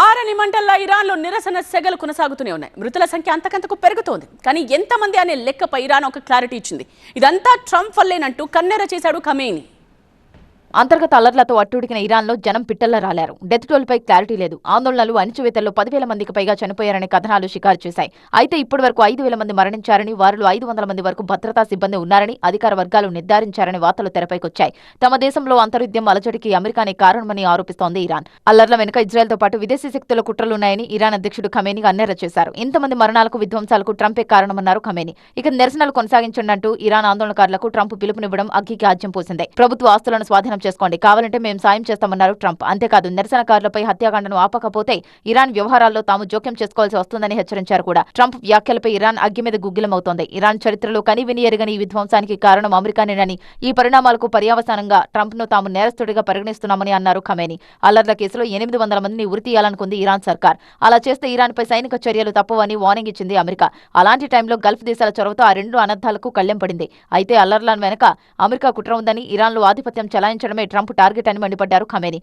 ఆరని మంటల్లో ఇరాన్లో నిరసన సెగలు కొనసాగుతూనే ఉన్నాయి. మృతుల సంఖ్య అంతకంతకు పెరుగుతోంది. కానీ ఎంతమంది అనే లెక్కపై ఇరాన్ ఒక క్లారిటీ ఇచ్చింది. ఇదంతా ట్రంప్ వల్లేనంటూ కన్నెర చేశాడు ఖమేనీ. అంతర్గత అల్లర్లతో అట్టుడికిన ఇరాన్లో జనం పిట్టల్లా రాలారు. డెత్ టోల్పై క్లారిటీ లేదు. ఆందోళనలు అణిచివేతల్లో 10,000 మందికి పైగా చనిపోయారనే కథనాలు షికారు చేశాయి. అయితే ఇప్పటి వరకు 5,000 మంది మరణించారని, వారిలో 500 మంది వరకు భద్రతా సిబ్బంది ఉన్నారని అధికార వర్గాలు నిర్ధారించారని వార్తలు తెరపైకొచ్చాయి. తమ దేశంలో అంతర్యుద్ధం అలజడికి అమెరికానే కారణమని ఆరోపిస్తోంది ఇరాన్. అల్లర్ల వెనుక ఇజ్రాయెల్తో పాటు విదేశీ శక్తుల కుట్రలున్నాయని ఇరాన్ అధ్యక్షుడు ఖమేనీ అన్నెర చేశారు. ఇంతమంది మరణాలకు, విధ్వంసాలకు ట్రంపే కారణమన్నారు ఖమేనీ. ఇక నిరసనలు కొనసాగించండి అంటూ ఇరాన్ ఆందోళనకారులకు ట్రంప్ పిలుపునివ్వడం అగ్గికి ఆజ్యం పోసిందే. ప్రభుత్వ ఆస్తులను స్వాధీనం చేసుకోండి, కావాలంటే మేము సాయం చేస్తామన్నారు ట్రంప్. అంతేకాదు, నిరసనకారులపై హత్యాకాండను ఆపకపోతే ఇరాన్ వ్యవహారాల్లో తాము జోక్యం చేసుకోవాల్సి వస్తుందని హెచ్చరించారు కూడా. ట్రంప్ వ్యాఖ్యలపై ఇరాన్ అగ్గి మీద గుగ్గిలమవుతోంది. ఇరాన్ చరిత్రలో కనివిని ఎరగని ఈ విధ్వంసానికి కారణం అమెరికానేనని, ఈ పరిణామాలకు పర్యవసానంగా ట్రంప్ ను తాము నేరస్తుడిగా పరిగణిస్తున్నామని అన్నారు ఖమేనీ. అల్లర్ల కేసులో 800 మందిని ఉరితీయాలనుకుంది ఇరాన్ సర్కార్. అలా చేస్తే ఇరాన్పై సైనిక చర్యలు తప్పవని వార్నింగ్ ఇచ్చింది అమెరికా. అలాంటి టైంలో గల్ఫ్ దేశాల చొరవతో ఆ రెండు అనర్థాలకు కళ్లెం పడింది. అయితే అల్లర్ల వెనక అమెరికా కుట్ర ఉందని, ఇరాన్లో ఆధిపత్యం చెలాయించడమే ట్రంప్ టార్గెట్ అని మండిపడ్డారు ఖమేనీ.